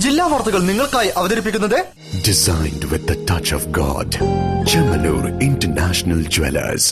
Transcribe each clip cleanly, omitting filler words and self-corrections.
ജില്ലാ വാർത്തകൾ നിങ്ങൾക്കായി അവതരിപ്പിക്കുന്നത് Designed with the touch of God. Chemanur International Jewelers.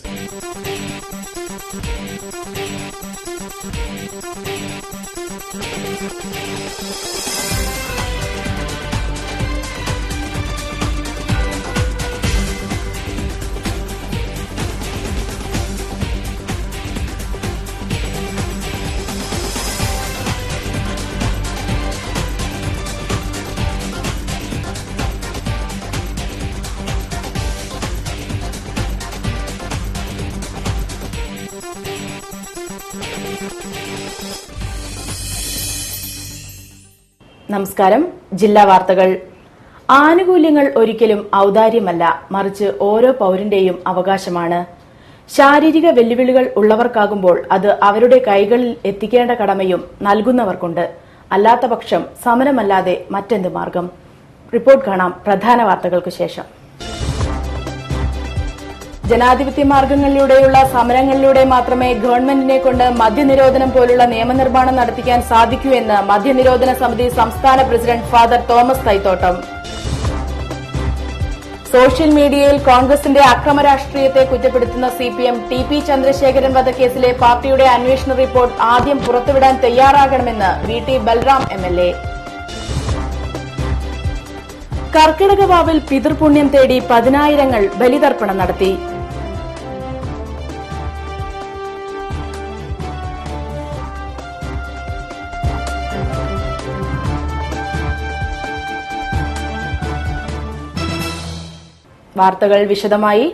നമസ്കാരം. ജില്ലാ വാർത്തകൾ. ആനുകൂല്യങ്ങൾ ഒരിക്കലും ഔദാര്യമല്ല, മറിച്ച് ഓരോ പൌരന്റെയും അവകാശമാണ്. ശാരീരിക വെല്ലുവിളികൾ ഉള്ളവർക്കാകുമ്പോൾ അത് അവരുടെ കൈകളിൽ എത്തിക്കേണ്ട കടമയും നൽകുന്നവർക്കുണ്ട്. അല്ലാത്തപക്ഷം സമരമല്ലാതെ മറ്റെന്ത് മാർഗം? റിപ്പോർട്ട് കാണാം പ്രധാന വാർത്തകൾക്ക് ശേഷം. ജനാധിപത്യ മാർഗങ്ങളിലൂടെയുള്ള സമരങ്ങളിലൂടെ മാത്രമേ ഗവൺമെന്റിനെ കൊണ്ട് മദ്യനിരോധനം പോലുള്ള നിയമനിർമ്മാണം നടത്തിക്കാൻ സാധിക്കൂ എന്ന് മദ്യനിരോധന സമിതി സംസ്ഥാന പ്രസിഡന്റ് ഫാദർ തോമസ് തൈത്തോട്ടം. സോഷ്യൽ മീഡിയയിൽ കോൺഗ്രസിന്റെ അക്രമ രാഷ്ട്രീയത്തെ കുറ്റപ്പെടുത്തുന്ന സിപിഎം ടി.പി. ചന്ദ്രശേഖരൻ വധക്കേസിലെ പാർട്ടിയുടെ അന്വേഷണ റിപ്പോർട്ട് ആദ്യം പുറത്തുവിടാൻ തയ്യാറാകണമെന്ന് വി.ടി. ബൽറാം എം.എൽ.എ. കർക്കിടകവാവിൽ പിതൃപുണ്യം തേടി പതിനായിരങ്ങൾ ബലിതർപ്പണം നടത്തി. വാർത്തകൾ വിശദമായി.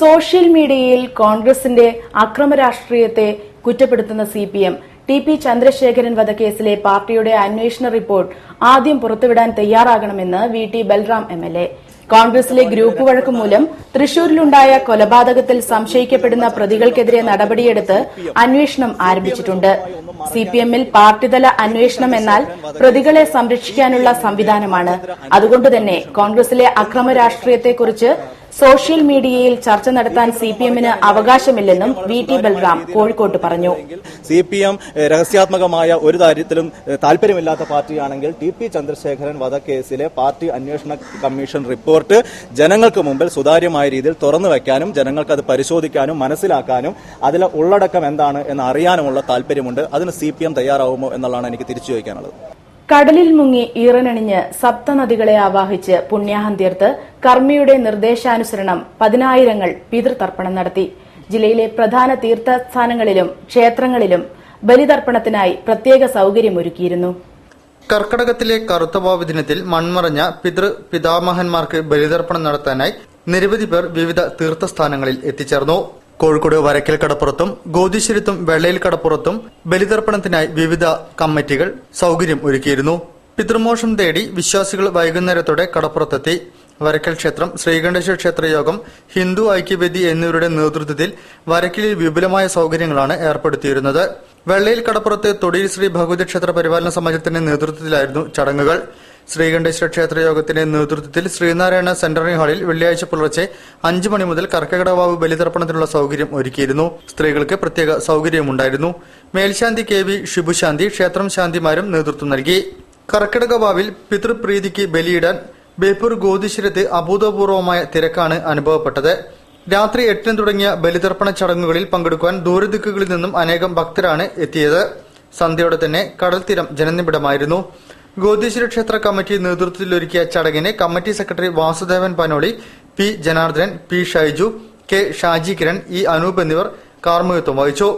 സോഷ്യൽ മീഡിയയിൽ കോൺഗ്രസിന്റെ അക്രമ രാഷ്ട്രീയത്തെ കുറ്റപ്പെടുത്തുന്ന സിപിഎം ടി.പി. ചന്ദ്രശേഖരൻ വധക്കേസിലെ പാർട്ടിയുടെ അന്വേഷണ റിപ്പോർട്ട് ആദ്യം പുറത്തുവിടാൻ തയ്യാറാകണമെന്ന് വി.ടി. ബൽറാം എം.എൽ.എ. കോൺഗ്രസിലെ ഗ്രൂപ്പ് വഴക്ക് മൂലം തൃശൂരിലുണ്ടായ കൊലപാതകത്തിൽ സംശയിക്കപ്പെടുന്ന പ്രതികൾക്കെതിരെ നടപടിയെടുത്ത് അന്വേഷണം ആരംഭിച്ചിട്ടുണ്ട്. സിപിഎമ്മിൽ പാർട്ടിതല അന്വേഷണം എന്നാൽ പ്രതികളെ സംരക്ഷിക്കാനുള്ള സംവിധാനമാണ്. അതുകൊണ്ടുതന്നെ കോൺഗ്രസിലെ അക്രമ രാഷ്ട്രീയത്തെക്കുറിച്ച് സോഷ്യൽ മീഡിയയിൽ ചർച്ച നടത്താൻ സിപിഎമ്മിന് അവകാശമില്ലെന്നും വി.ടി. ബൽറാം കോഴിക്കോട്ട് പറഞ്ഞു. സിപിഎം രഹസ്യാത്മകമായ ഒരു കാര്യത്തിലും താല്പര്യമില്ലാത്ത പാർട്ടിയാണെങ്കിൽ ടി.പി. ചന്ദ്രശേഖരൻ വധക്കേസിലെ പാർട്ടി അന്വേഷണ കമ്മീഷൻ റിപ്പോർട്ട് ജനങ്ങൾക്ക് മുമ്പിൽ സുതാര്യമായ രീതിയിൽ തുറന്നു വയ്ക്കാനും ജനങ്ങൾക്ക് അത് പരിശോധിക്കാനും മനസ്സിലാക്കാനും അതിലെ ഉള്ളടക്കം എന്താണ് എന്ന് അറിയാനുമുള്ള താല്പര്യമുണ്ട്. അതിന് സിപിഎം തയ്യാറാവുമോ എന്നുള്ളതാണ് എനിക്ക് തിരിച്ചു ചോദിക്കാനുള്ളത്. കടലിൽ മുങ്ങി ഈറനണിഞ്ഞ് സപ്തനദികളെ ആവാഹിച്ച് പുണ്യാഹം തീർത്ത് കർമ്മിയുടെ നിർദ്ദേശാനുസരണം പതിനായിരങ്ങൾ പിതൃതർപ്പണം നടത്തി. ജില്ലയിലെ പ്രധാന തീർത്ഥസ്ഥാനങ്ങളിലും ക്ഷേത്രങ്ങളിലും ബലിതർപ്പണത്തിനായി പ്രത്യേക സൌകര്യമൊരുക്കിയിരുന്നു. കർക്കടകത്തിലെ കറുത്തവാവ് ദിനത്തിൽ മൺമറഞ്ഞ പിതാമഹന്മാർക്ക് ബലിതർപ്പണം നടത്താനായി നിരവധി പേർ വിവിധ തീർത്ഥസ്ഥാനങ്ങളിൽ എത്തിച്ചേർന്നു. കോഴിക്കോട് വരക്കൽ കടപ്പുറത്തും ഗോതിശ്ശേരിത്തും വെള്ളയിൽ കടപ്പുറത്തും ബലിതർപ്പണത്തിനായി വിവിധ കമ്മിറ്റികൾ സൌകര്യം ഒരുക്കിയിരുന്നു. പിതൃമോക്ഷം തേടി വിശ്വാസികൾ വൈകുന്നേരത്തോടെ കടപ്പുറത്തെത്തി. വരക്കൽ ക്ഷേത്രം, ശ്രീകണ്ഠേശ്വര ക്ഷേത്രയോഗം, ഹിന്ദു ഐക്യവേദി എന്നിവരുടെ നേതൃത്വത്തിൽ വരക്കലിൽ വിപുലമായ സൌകര്യങ്ങളാണ് ഏർപ്പെടുത്തിയിരുന്നത്. വെള്ളയിൽ കടപ്പുറത്ത് തൊടിയിൽ ശ്രീ ഭഗവതി ക്ഷേത്ര പരിപാലന സമാജത്തിന്റെ നേതൃത്വത്തിലായിരുന്നു ചടങ്ങുകൾ. ശ്രീകണ്ഠേശ്വര ക്ഷേത്രയോഗത്തിന്റെ നേതൃത്വത്തിൽ ശ്രീനാരായണ സെന്ററിംഗ് ഹാളിൽ വെള്ളിയാഴ്ച പുലർച്ചെ 5 മണി മുതൽ കർക്കിടകവാവ് ബലിതർപ്പണത്തിനുള്ള സൌകര്യം ഒരുക്കിയിരുന്നു. സ്ത്രീകൾക്ക് പ്രത്യേക സൌകര്യമുണ്ടായിരുന്നു. മേൽശാന്തി കെ.വി. ഷിബുശാന്തി ക്ഷേത്രം ശാന്തിമാരും നേതൃത്വം നൽകി. കർക്കിടകവാവിൽ പിതൃപ്രീതിക്ക് ബലിയിടാൻ ബേപ്പൂർ ഗോതിശ്ശേരത്ത് അഭൂതപൂർവമായ തിരക്കാണ് അനുഭവപ്പെട്ടത്. രാത്രി 8 തുടങ്ങിയ ബലിതർപ്പണ ചടങ്ങുകളിൽ പങ്കെടുക്കുവാൻ ദൂരദിക്കുകളിൽ നിന്നും അനേകം ഭക്തരാണ് എത്തിയത്. സന്ധ്യയോടെ തന്നെ കടൽത്തീരം ജനനിബിഡമായിരുന്നു. ഗോതീശ്വര ക്ഷേത്ര കമ്മിറ്റി നേതൃത്വത്തിലൊരുക്കിയ ചടങ്ങിന് committee secretary Vasudevan Panoli, P Janardhanan, P Shaiju, K Shaji Kiran, E Anoop എന്നിവർ കാർമ്മികത്വം വഹിച്ചു.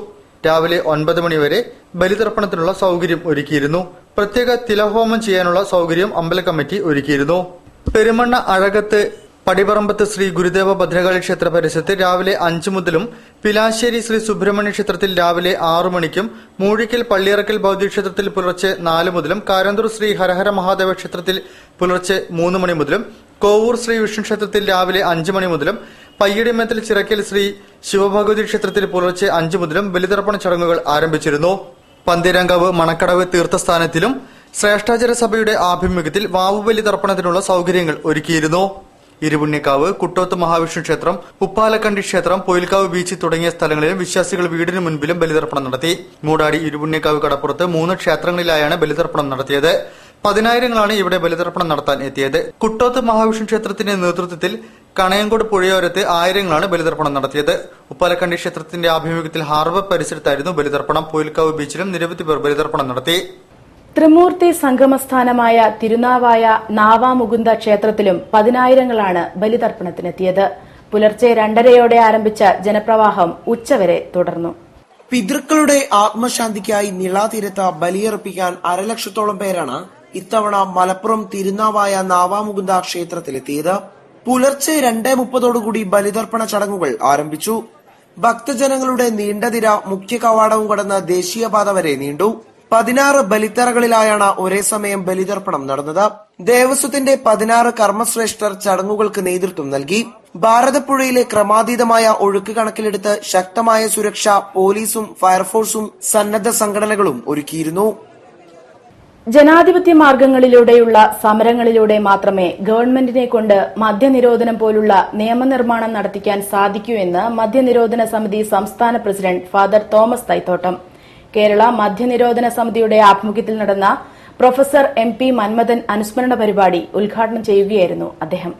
രാവിലെ 9 മണിവരെ ബലിതർപ്പണത്തിനുള്ള സൌകര്യം ഒരുക്കിയിരുന്നു. പ്രത്യേക തിലഹോമം ചെയ്യാനുള്ള സൌകര്യം അമ്പല കമ്മിറ്റി ഒരുക്കിയിരുന്നു. പെരുമണ്ണ അഴകത്ത് പടിപറമ്പത്ത് ശ്രീ ഗുരുദേവ ഭദ്രകാളി ക്ഷേത്ര പരിസരത്ത് രാവിലെ 5 മുതലും പിലാശ്ശേരി ശ്രീ സുബ്രഹ്മണ്യ ക്ഷേത്രത്തിൽ രാവിലെ 6 മണിക്കും മൂഴിക്കൽ പള്ളിയറക്കൽ ഭൗതിക ക്ഷേത്രത്തിൽ പുലർച്ചെ 4 മുതലും കാരന്തൂർ ശ്രീ ഹരഹര മഹാദേവ ക്ഷേത്രത്തിൽ പുലർച്ചെ 3 മണി മുതലും കോവൂർ ശ്രീ വിഷ്ണു ക്ഷേത്രത്തിൽ രാവിലെ 5 മണി മുതലും പയ്യടിമേത്തിൽ ചിറക്കൽ ശ്രീ ശിവഭഗവതി ക്ഷേത്രത്തിൽ പുലർച്ചെ 5 മുതലും ബലിതർപ്പണ ചടങ്ങുകൾ ആരംഭിച്ചിരുന്നു. പന്തീരാങ്കാവ് മണക്കടവ് തീർത്ഥസ്ഥാനത്തിലും ശ്രേഷ്ഠാചാര സഭയുടെ ആഭിമുഖ്യത്തിൽ വാവുബലി തർപ്പണത്തിനുള്ള സൌകര്യങ്ങൾ ഒരുക്കിയിരുന്നു. ഇരുപുണ്യക്കാവ്, കുട്ടോത്ത് മഹാവിഷ്ണു ക്ഷേത്രം, ഉപ്പാലക്കണ്ടി ക്ഷേത്രം, പൊയിൽക്കാവ് ബീച്ച് തുടങ്ങിയ സ്ഥലങ്ങളിലും വിശ്വാസികൾ വീടിന് മുൻപിലും ബലിതർപ്പണം നടത്തി. മൂടാടി ഇരുപുണ്യക്കാവ് കടപ്പുറത്ത് 3 ക്ഷേത്രങ്ങളിലായാണ് ബലിതർപ്പണം നടത്തിയത്. പതിനായിരങ്ങളാണ് ഇവിടെ ബലിതർപ്പണം നടത്താൻ എത്തിയത്. കുട്ടോത്ത് മഹാവിഷ്ണു ക്ഷേത്രത്തിന്റെ നേതൃത്വത്തിൽ കണയങ്കോട് പുഴയോരത്ത് ആയിരങ്ങളാണ് ബലിതർപ്പണം നടത്തിയത്. ഉപ്പാലക്കണ്ടി ക്ഷേത്രത്തിന്റെ ആഭിമുഖ്യത്തിൽ ഹാർബർ പരിസരത്തായിരുന്നു ബലിതർപ്പണം. പൊയിൽക്കാവ് ബീച്ചിലും നിരവധി പേർ ബലിതർപ്പണം നടത്തി. ത്രിമൂർത്തി സംഗമസ്ഥാനമായ തിരുനാവായ നാവാമുകുന്ദ ക്ഷേത്രത്തിലും പതിനായിരങ്ങളാണ് ബലിതർപ്പണത്തിനെത്തിയത്. പുലർച്ചെ 2:30 ആരംഭിച്ച ജനപ്രവാഹം ഉച്ചവരെ തുടർന്നു. പിതൃക്കളുടെ ആത്മശാന്തിക്കായി നിളാതീരത്ത് ബലിയർപ്പിക്കാൻ 1.5 ലക്ഷത്തോളം പേരാണ് ഇത്തവണ മലപ്പുറം തിരുനാവായ നാവാമുകുന്ദ ക്ഷേത്രത്തിലെത്തിയത്. പുലർച്ചെ 2:30 ബലിതർപ്പണ ചടങ്ങുകൾ ആരംഭിച്ചു. ഭക്തജനങ്ങളുടെ നീണ്ട നിര മുഖ്യ കവാടവും കടന്ന് ദേശീയപാത വരെ നീണ്ടു. 16 ബലിത്തറകളിലായാണ് ഒരേ സമയം ബലിതർപ്പണം നടന്നത്. ദേവസ്വത്തിന്റെ 16 കർമ്മശ്രേഷ്ഠർ ചടങ്ങുകൾക്ക് നേതൃത്വം നൽകി. ഭാരതപ്പുഴയിലെ ക്രമാതീതമായ ഒഴുക്ക് കണക്കിലെടുത്ത് ശക്തമായ സുരക്ഷ പോലീസും ഫയർഫോഴ്സും സന്നദ്ധ സംഘടനകളും ഒരുക്കിയിരുന്നു. ജനാധിപത്യ മാർഗങ്ങളിലൂടെയുള്ള സമരങ്ങളിലൂടെ മാത്രമേ ഗവൺമെന്റിനെ കൊണ്ട് മദ്യനിരോധനം പോലുള്ള നിയമനിർമ്മാണം നടത്തിക്കാൻ സാധിക്കൂ എന്ന് മദ്യനിരോധന സമിതി സംസ്ഥാന പ്രസിഡന്റ് ഫാദർ തോമസ് തൈത്തോട്ടം കേരള മദ്യനിരോധന സമിതിയുടെ ആഭിമുഖ്യത്തിൽ നടന്ന പ്രൊഫസർ MP മന്മഥൻ അനുസ്മരണ പരിപാടി ഉദ്ഘാടനം ചെയ്യുകയായിരുന്നു അദ്ദേഹം.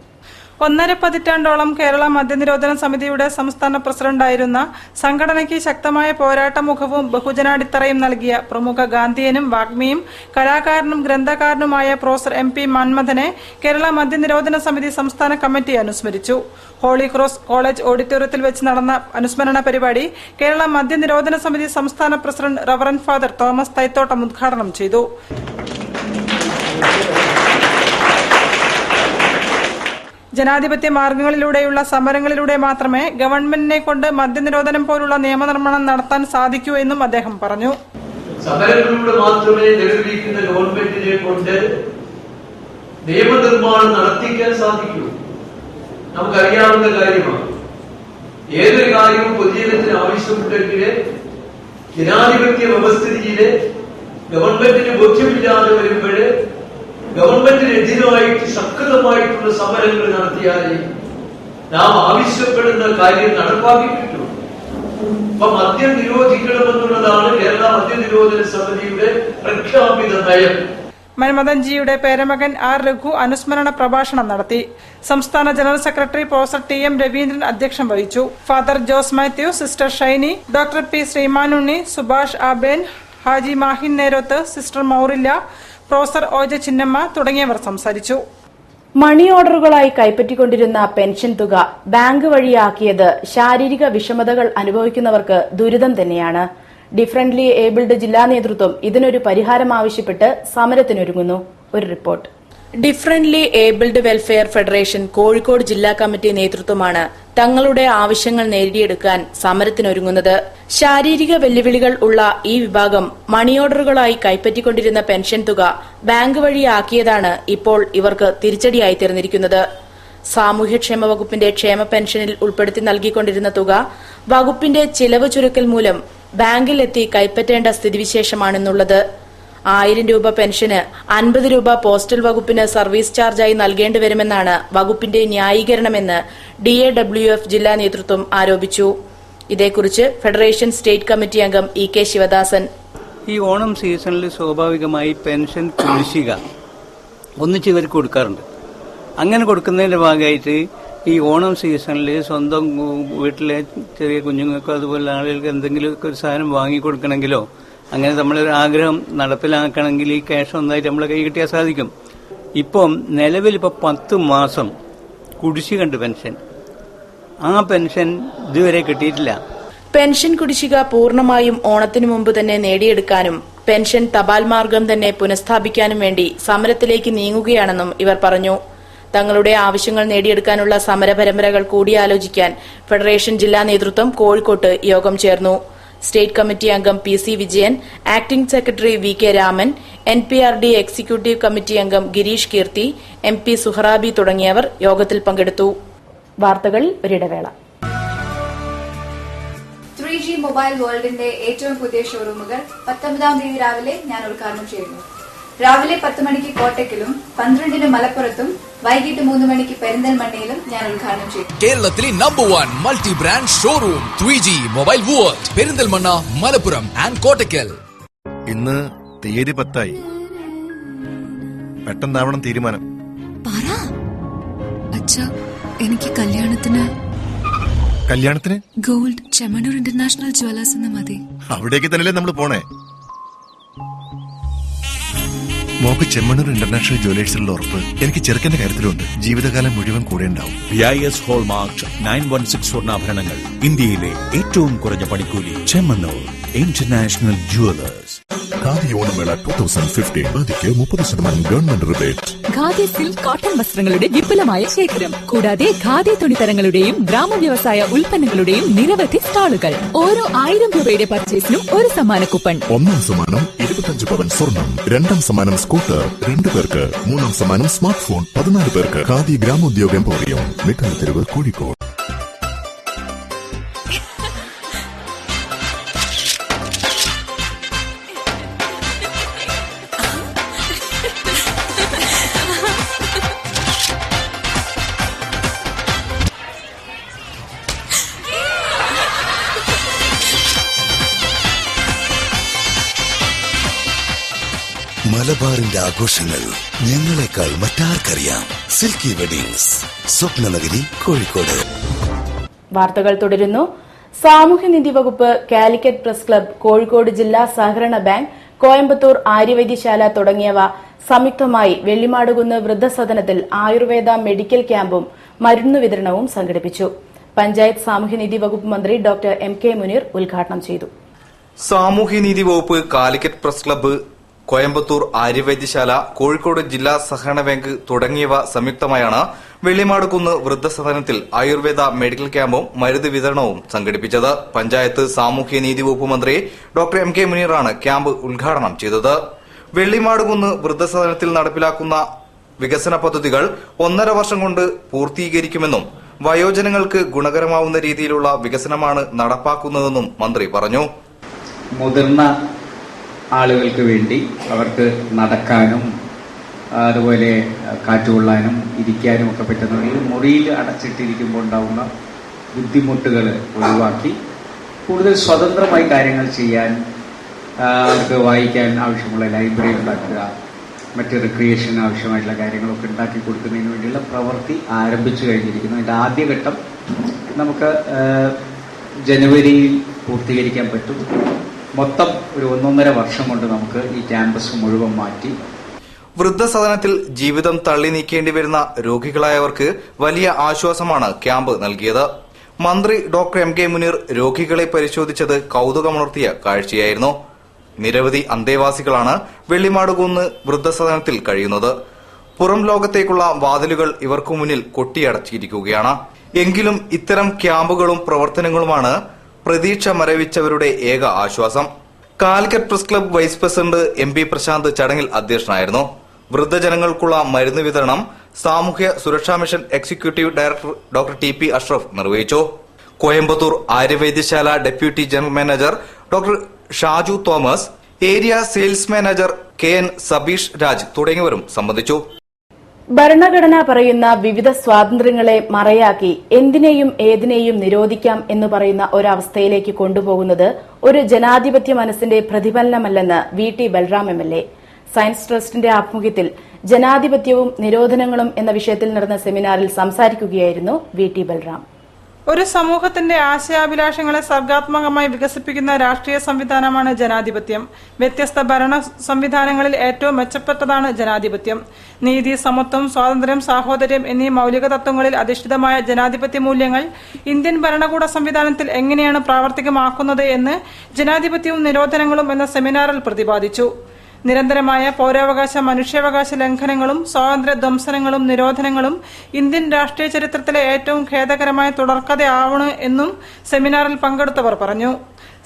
1.5 പതിറ്റാണ്ടോളം കേരള മദ്യനിരോധന സമിതിയുടെ സംസ്ഥാന പ്രസിഡന്റായിരുന്ന, സംഘടനയ്ക്ക് ശക്തമായ പോരാട്ട മുഖവും ബഹുജനാടിത്തറയും നൽകിയ പ്രമുഖ ഗാന്ധിയനും വാഗ്മിയും കലാകാരനും ഗ്രന്ഥകാരനുമായ പ്രൊഫസർ MP മന്മഥനെ കേരള മദ്യനിരോധന സമിതി സംസ്ഥാന കമ്മിറ്റി അനുസ്മരിച്ചു. ഹോളി ക്രോസ് കോളേജ് ഓഡിറ്റോറിയത്തിൽ വെച്ച് നടന്ന അനുസ്മരണ പരിപാടി കേരള മദ്യനിരോധന സമിതി സംസ്ഥാന പ്രസിഡന്റ് റവറന്റ് ഫാദർ തോമസ് തൈത്തോട്ടം ഉദ്ഘാടനം ചെയ്തു. ജനാധിപത്യ മാർഗങ്ങളിലൂടെയുള്ള സമരങ്ങളിലൂടെ മാത്രമേ ഗവൺമെന്റിനെ കൊണ്ട് മദ്യനിരോധനം പോലുള്ള നിയമനിർമ്മാണം നടത്താൻ സാധിക്കൂ എന്നും അദ്ദേഹം പറഞ്ഞു. സമരങ്ങളിലൂടെ മാത്രമേ നിലവിലിരിക്കുന്ന ഗവൺമെന്റിനെ കൊണ്ട് നിയമനിർമ്മാണം നടത്തിക്കാൻ സാധിക്കൂ. നമുക്കറിയാവുന്ന കാര്യമാണ്. ഏതൊരു കാര്യവും പൊതുജനത്തിന് ആവശ്യമുണ്ടെങ്കിൽ ജനാധിപത്യ വ്യവസ്ഥിതിയില് ഗവൺമെന്റിന് ബോധ്യമില്ലാതെ വരുമ്പോൾ ഗവൺമെന്റിനെതിരായിട്ട് ശക്തമായിട്ടുള്ള സമരങ്ങൾ നടത്തിയാൽ നാം ആവശ്യപ്പെടുന്ന കാര്യം നടപ്പാക്കി കിട്ടും. അപ്പൊ മദ്യം നിരോധിക്കണമെന്നുള്ളതാണ് കേരള മദ്യനിരോധന സമിതിയുടെ പ്രഖ്യാപിത നയം. മന്മഥൻജിയുടെ പേരമകൻ R. രഘു അനുസ്മരണ പ്രഭാഷണം നടത്തി. സംസ്ഥാന general secretary professor TM Raveendran അധ്യക്ഷം വഹിച്ചു. Father Jose Mathew, sister Shiny, doctor P. Sreemanunni, Subhash Aben, Haji Mahin Neroth, sister Maurilla, professor OJ Chinnamma തുടങ്ങിയവർ സംസാരിച്ചു. മണി ഓർഡറുകളായി കൈപ്പറ്റിക്കൊണ്ടിരുന്ന പെൻഷൻ തുക ബാങ്ക് വഴിയാക്കിയത് ശാരീരിക വിഷമതകൾ അനുഭവിക്കുന്നവർക്ക് ദുരിതം തന്നെയാണ്. ഡിഫറന്റ്ലി ഏബിൾഡ് ജില്ലാ നേതൃത്വം ഇതിനൊരു പരിഹാരം ആവശ്യപ്പെട്ട് സമരത്തിനൊരുങ്ങുന്നു. ഒരു report. Differently abled welfare federation Kozhikode ജില്ലാ കമ്മിറ്റി നേതൃത്വമാണ് തങ്ങളുടെ ആവശ്യങ്ങൾ നേടിയെടുക്കാൻ സമരത്തിനൊരുങ്ങുന്നത്. ശാരീരിക വെല്ലുവിളികൾ ഉള്ള ഈ വിഭാഗം മണി ഓർഡറുകളായി കൈപ്പറ്റിക്കൊണ്ടിരുന്ന പെൻഷൻ തുക ബാങ്ക് വഴിയാക്കിയതാണ് ഇപ്പോൾ ഇവർക്ക് തിരിച്ചടിയായി തീർന്നിരിക്കുന്നത്. സാമൂഹ്യക്ഷേമ വകുപ്പിന്റെ ക്ഷേമ പെൻഷനിൽ ഉൾപ്പെടുത്തി നൽകിക്കൊണ്ടിരുന്ന തുക വകുപ്പിന്റെ ചിലവ് ചുരുക്കൽ മൂലം ബാങ്കിൽ എത്തി കൈപ്പറ്റേണ്ട സ്ഥിതിവിശേഷമാണെന്നുള്ളത്. 1000 രൂപ പെൻഷന് 50 രൂപ പോസ്റ്റൽ വകുപ്പിന് സർവീസ് ചാർജായി നൽകേണ്ടി വരുമെന്നാണ് വകുപ്പിന്റെ ന്യായീകരണമെന്ന് DAWF ജില്ലാ നേതൃത്വം ആരോപിച്ചു. ഇതേക്കുറിച്ച് ഫെഡറേഷൻ സ്റ്റേറ്റ് കമ്മിറ്റി അംഗം EK ശിവദാസൻ. ഈ ഓണം സീസണിൽ സ്വാഭാവികമായി പെൻഷൻ കുടിശ്ശിക ഒന്നിച്ച് ഇവർക്ക് കൊടുക്കാറുണ്ട്. അങ്ങനെ കൊടുക്കുന്നതിന്റെ ഭാഗമായിട്ട് ഈ ഓണം സീസണിൽ സ്വന്തം വീട്ടിലെ ചെറിയ കുഞ്ഞുങ്ങൾക്കോ അതുപോലെ ആളുകൾക്ക് എന്തെങ്കിലുമൊക്കെ ഒരു സാധനം വാങ്ങിക്കൊടുക്കണമെങ്കിലോ അങ്ങനെ നമ്മളൊരു ആഗ്രഹം നടപ്പിലാക്കണമെങ്കിൽ ഈ ക്യാഷ് ഒന്നായിട്ട് നമ്മളെ കൈ കിട്ടിയാൽ സാധിക്കും. ഇപ്പം നിലവിൽ 10 മാസം കുടിശ്ശികണ്ട് പെൻഷൻ. ആ പെൻഷൻ ഇതുവരെ കിട്ടിയിട്ടില്ല. പെൻഷൻ കുടിശ്ശിക പൂർണ്ണമായും ഓണത്തിനു മുമ്പ് തന്നെ നേടിയെടുക്കാനും പെൻഷൻ തപാൽ മാർഗം തന്നെ പുനഃസ്ഥാപിക്കാനും വേണ്ടി സമരത്തിലേക്ക് നീങ്ങുകയാണെന്നും ഇവർ പറഞ്ഞു. തങ്ങളുടെ ആവശ്യങ്ങൾ നേടിയെടുക്കാനുള്ള സമരപരമ്പരകൾ കൂടിയാലോചിക്കാൻ ഫെഡറേഷൻ ജില്ലാ നേതൃത്വം കോഴിക്കോട്ട് യോഗം ചേർന്നു. സ്റ്റേറ്റ് കമ്മിറ്റി അംഗം PC Vijayan, acting secretary VK Raman, NPRD executive committee അംഗം ഗിരീഷ് കീർത്തി, MP സുഹറാബി തുടങ്ങിയവർ യോഗത്തിൽ പങ്കെടുത്തു. വാർത്തകൾ ഒരിടവേള. 3G മൊബൈൽ വേൾഡിന്റെ ഏറ്റവും പുതിയ ഷോറൂമുകൾ 19-ാം തീയതി രാവിലെ ഞാൻ ഉദ്ഘാടനം ചെയ്യുന്നു. രാവിലെ 10 മണിക്ക് കോട്ടയ്ക്കലും 12-ന് മലപ്പുറത്തും വൈകിട്ട് 3 മണിക്ക് പെരിന്തൽമണ്ണയിലും ഞാൻ ഉദ്ഘാടനം ചെയ്യും. കേരളത്തിലെ number 1 multi brand showroom 3G mobile world, Perinthalmanna, Malappuram and Kottakkal. ഇന്ന് തീയതി 10-ആയി. പെട്ടെന്നാവണം തീരുമാനം. പറ അച്ഛാ, എനിക്ക് കല്യാണത്തിന് ഗോൾഡ് ചെമ്മണ്ണൂർ ഇന്റർനാഷണൽ ജ്വല്ലേഴ്സ് എന്ന് മതി. അവിടേക്ക് തന്നെയല്ലേ നമ്മൾ പോണേ. മോക്ക് ചെമ്മണ്ണൂർ ഇന്റർനാഷണൽ ജ്വല്ലേഴ്സിലുള്ള ഉറപ്പ് എനിക്ക് ചെറുക്കന്റെ കാര്യത്തിലുണ്ട്. ജീവിതകാലം മുഴുവൻ കൂടെ ഉണ്ടാവും. BIS ഹോൾമാർക്ക് 916 സ്വർണ്ണാഭരണങ്ങൾ, ഇന്ത്യയിലെ ഏറ്റവും കുറഞ്ഞ പണിക്കൂലി. Chemmanur international jewellers. ഖാദി ഓണമേള 2015 ഖാദിക്ക് 30% government rebate. Khadi silk cotton വസ്ത്രങ്ങളുടെ വിപുലമായ ശേഖരം, കൂടാതെ ഖാദി തുണിത്തരങ്ങളുടെയും ഗ്രാമവ്യവസായ ഉൽപ്പന്നങ്ങളുടെയും നിരവധി സ്റ്റാളുകൾ. ഓരോ 1000 രൂപയുടെ പർച്ചേസിനും ഒരു സമ്മാന കൂപ്പൺ. ഒന്നാം സമ്മാനം 25 പവൻ സ്വർണം, രണ്ടാം സമ്മാനം സ്കൂട്ടർ 2 പേർക്ക്, മൂന്നാം സമ്മാനം സ്മാർട്ട് ഫോൺ 14 പേർക്ക്. ഖാദി ഗ്രാമോദ്യോഗ എംപോറിയം, മിഠായി തെരുവ്, കോഴിക്കോട്. മലബാറിന്റെ ആഘോഷങ്ങൾ ഞങ്ങളെക്കാൾ മറ്റാർക്കറിയാം. സിൽക്കി വെഡിങ്സ്, സ്വപ്നനഗരി, കോഴിക്കോട്. വാർത്തകൾ തുടരുന്നു. സാമൂഹ്യനീതി വകുപ്പ്, കാലിക്കറ്റ് പ്രസ് ക്ലബ്ബ്, കോഴിക്കോട് ജില്ലാ സഹകരണ ബാങ്ക്, കോയമ്പത്തൂർ ആര്യവൈദ്യശാല തുടങ്ങിയവ സംയുക്തമായി വെള്ളിമാടുകുന്ന് വൃദ്ധസദനത്തിൽ ആയുർവേദ മെഡിക്കൽ ക്യാമ്പും മരുന്നു വിതരണവും സംഘടിപ്പിച്ചു. പഞ്ചായത്ത് സാമൂഹ്യനീതി വകുപ്പ് മന്ത്രി ഡോക്ടർ MK മുനീർ ഉദ്ഘാടനം ചെയ്തു. സാമൂഹ്യനീതി വകുപ്പ്, കാലിക്കറ്റ് പ്രസ് ക്ലബ്ബ്, കോയമ്പത്തൂർ ആര്യവൈദ്യശാല, കോഴിക്കോട് ജില്ലാ സഹകരണ ബാങ്ക് തുടങ്ങിയവ സംയുക്തമായാണ് വെള്ളിമാടുകുന്ന് വൃദ്ധസദനത്തിൽ ആയുർവേദ മെഡിക്കൽ ക്യാമ്പും മരുന്ന് വിതരണവും സംഘടിപ്പിച്ചത്. പഞ്ചായത്ത് സാമൂഹ്യനീതി വകുപ്പ് മന്ത്രി ഡോക്ടർ MK മുനീറാണ് ക്യാമ്പ് ഉദ്ഘാടനം ചെയ്തത്. വെള്ളിമാടുകുന്ന് വൃദ്ധസദനത്തിൽ നടപ്പിലാക്കുന്ന വികസന പദ്ധതികൾ 1.5 വർഷം കൊണ്ട് പൂർത്തീകരിക്കുമെന്നും വയോജനങ്ങൾക്ക് ഗുണകരമാവുന്ന രീതിയിലുള്ള വികസനമാണ് നടപ്പാക്കുന്നതെന്നും മന്ത്രി പറഞ്ഞു. മുതിർന്ന ആളുകൾക്ക് വേണ്ടി അവർക്ക് നടക്കാനും അതുപോലെ കാറ്റുകൊള്ളാനും ഇരിക്കാനും ഒക്കെ പറ്റുന്ന മുറിയിൽ അടച്ചിട്ടിരിക്കുമ്പോൾ ഉണ്ടാവുന്ന ബുദ്ധിമുട്ടുകൾ ഒഴിവാക്കി കൂടുതൽ സ്വതന്ത്രമായി കാര്യങ്ങൾ ചെയ്യാൻ, അവർക്ക് വായിക്കാൻ ആവശ്യമുള്ള ലൈബ്രറി ഉണ്ടാക്കുക, മറ്റ് റിക്രിയേഷൻ ആവശ്യമായിട്ടുള്ള കാര്യങ്ങളൊക്കെ ഉണ്ടാക്കി കൊടുക്കുന്നതിന് വേണ്ടിയുള്ള പ്രവൃത്തി ആരംഭിച്ചു കഴിഞ്ഞിരിക്കുന്നു. അതിൻ്റെ ആദ്യഘട്ടം നമുക്ക് ജനുവരിയിൽ പൂർത്തീകരിക്കാൻ പറ്റും. മൊത്തം ഒരു 1.5 വർഷം കൊണ്ട് നമുക്ക് ഈ ക്യാമ്പസ് മുഴുവൻ മാറ്റി. വൃദ്ധസദനത്തിൽ ജീവിതം തള്ളി നീക്കേണ്ടി വരുന്ന രോഗികളായവർക്ക് വലിയ ആശ്വാസമാണ് ക്യാമ്പ് നൽകിയത്. മന്ത്രി ഡോക്ടർ MK മുനീർ രോഗികളെ പരിശോധിച്ചത് കൌതുകമുണർത്തിയ കാഴ്ചയായിരുന്നു. നിരവധി അന്തേവാസികളാണ് വെള്ളിമാടുകുന്ന് വൃദ്ധസദനത്തിൽ കഴിയുന്നത്. പുറം ലോകത്തേക്കുള്ള വാതിലുകൾ ഇവർക്കു മുന്നിൽ കൊട്ടിയടച്ചിരിക്കുകയാണ്. എങ്കിലും ഇത്തരം ക്യാമ്പുകളും പ്രവർത്തനങ്ങളുമാണ് പ്രതീക്ഷ മരവിച്ചവരുടെ ഏക ആശ്വാസം. Calicut press club vice president MP Prashanth ചടങ്ങിൽ അധ്യക്ഷനായിരുന്നു. വൃദ്ധജനങ്ങൾക്കുള്ള മരുന്ന് വിതരണം സാമൂഹ്യ സുരക്ഷാ mission executive director doctor TP Ashraf നിർവഹിച്ചു. Coimbatore Aryavaidyasala deputy general manager doctor Shaju Thomas, area sales manager KN Sabeesh Raj തുടങ്ങിയവരും സംബന്ധിച്ചു. ഭരണഘടന പറയുന്ന വിവിധ സ്വാതന്ത്ര്യങ്ങളെ മറയാക്കി എന്തിനേയും ഏതിനേയും നിരോധിക്കാം എന്ന് പറയുന്ന ഒരവസ്ഥയിലേക്ക് കൊണ്ടുപോകുന്നത് ഒരു ജനാധിപത്യ മനസ്സിന്റെ പ്രതിഫലനമല്ലെന്ന് VT ബൽറാം MLA. സയൻസ് ട്രസ്റ്റിന്റെ ആഭിമുഖ്യത്തിൽ ജനാധിപത്യവും നിരോധനങ്ങളും എന്ന വിഷയത്തിൽ നടന്ന സെമിനാറിൽ സംസാരിക്കുകയായിരുന്നു VT ബൽറാം. ഒരു സമൂഹത്തിന്റെ ആശയാഭിലാഷങ്ങളെ സർഗാത്മകമായി വികസിപ്പിക്കുന്ന രാഷ്ട്രീയ സംവിധാനമാണ് ജനാധിപത്യം. വ്യത്യസ്ത ഭരണ സംവിധാനങ്ങളിൽ ഏറ്റവും മെച്ചപ്പെട്ടതാണ് ജനാധിപത്യം. നീതി, സമത്വം, സ്വാതന്ത്ര്യം, സാഹോദര്യം എന്നീ മൌലിക തത്വങ്ങളിൽ അധിഷ്ഠിതമായ ജനാധിപത്യ മൂല്യങ്ങൾ ഇന്ത്യൻ ഭരണകൂട സംവിധാനത്തിൽ എങ്ങനെയാണ് പ്രാവർത്തികമാക്കുന്നത് എന്ന് ജനാധിപത്യവും നിരോധനങ്ങളും എന്ന സെമിനാറിൽ പ്രതിപാദിച്ചു. നിരന്തരമായ പൌരാവകാശ, മനുഷ്യാവകാശ ലംഘനങ്ങളും സ്വാതന്ത്ര്യ ധ്വംസനങ്ങളും നിരോധനങ്ങളും ഇന്ത്യൻ രാഷ്ട്രീയ ചരിത്രത്തിലെ ഏറ്റവും ഖേദകരമായ തുടർക്കഥയാവണം എന്നും സെമിനാറിൽ പങ്കെടുത്തവർ പറഞ്ഞു.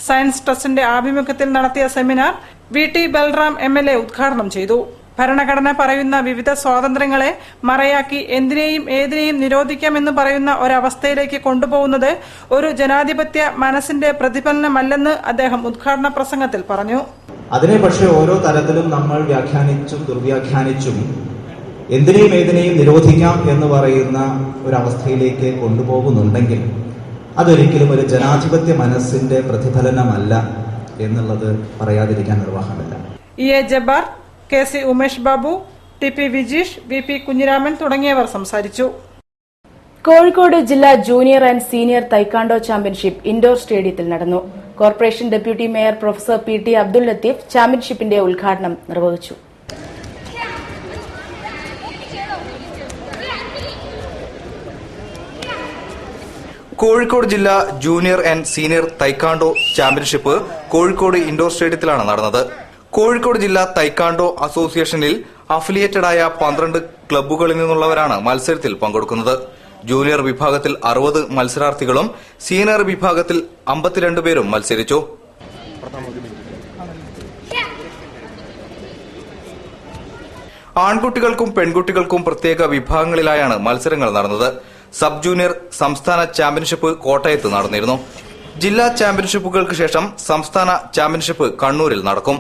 സയൻസ് ട്രസ്റ്റിന്റെ ആഭിമുഖ്യത്തിൽ നടത്തിയ സെമിനാർ VT ബൽറാം MLA ഉദ്ഘാടനം ചെയ്തു. ഭരണഘടന പറയുന്ന വിവിധ സ്വാതന്ത്ര്യങ്ങളെ മറയാക്കി എന്തിനേയും ഏതിനേയും നിരോധിക്കാമെന്ന് പറയുന്ന ഒരവസ്ഥയിലേക്ക് കൊണ്ടുപോകുന്നത് ഒരു ജനാധിപത്യ മനസ്സിന്റെ പ്രതിഫലനമല്ലെന്ന് അദ്ദേഹം ഉദ്ഘാടന പ്രസംഗത്തിൽ പറഞ്ഞു. അതിനെ പക്ഷേ ഓരോ തരത്തിലും നമ്മൾ വ്യാഖ്യാനിച്ചും ദുർവ്യാഖ്യാനിച്ചും എന്തിനേയും ഏതിനേയും നിരോധിക്കാം എന്ന് പറയുന്ന ഒരവസ്ഥയിലേക്ക് കൊണ്ടുപോകുന്നുണ്ടെങ്കിൽ അതൊരിക്കലും ഒരു ജനാധിപത്യ മനസ്സിന്റെ പ്രതിഫലനമല്ല എന്നുള്ളത് പറയാതിരിക്കാൻ നിർവാഹമില്ല. EA Jabbar, KC Umesh Babu, TP Vijeesh, VP Kunhiraman തുടങ്ങിയവർ സംസാരിച്ചു. കോഴിക്കോട് ജില്ലാ junior and senior taekwondo championship indoor സ്റ്റേഡിയത്തിൽ നടന്നു. Corporation deputy mayor professor PT Abdul Latheef ചാമ്പ്യൻഷിപ്പിന്റെ ഉദ്ഘാടനം നിർവഹിച്ചു. കോഴിക്കോട് ജില്ലാ junior and senior taekwondo championship Kozhikode indoor സ്റ്റേഡിയത്തിലാണ് നടന്നത്. കോഴിക്കോട് ജില്ലാ തൈക്കാണ്ടോ അസോസിയേഷനിൽ അഫിലിയേറ്റഡായ 12 ക്ലബ്ബുകളിൽ നിന്നുള്ളവരാണ് മത്സരത്തിൽ പങ്കെടുക്കുന്നത്. ജൂനിയർ വിഭാഗത്തിൽ 60 മത്സരാർത്ഥികളും സീനിയർ വിഭാഗത്തിൽ 52 പേരും മത്സരിച്ചു. ആൺകുട്ടികൾക്കും പെൺകുട്ടികൾക്കും പ്രത്യേക വിഭാഗങ്ങളിലായാണ് മത്സരങ്ങൾ നടന്നത്. സബ് ജൂനിയർ സംസ്ഥാന ചാമ്പ്യൻഷിപ്പ് കോട്ടയത്ത് നടന്നിരുന്നു. ജില്ലാ ചാമ്പ്യൻഷിപ്പുകൾക്ക് ശേഷം സംസ്ഥാന ചാമ്പ്യൻഷിപ്പ് കണ്ണൂരിൽ നടക്കും.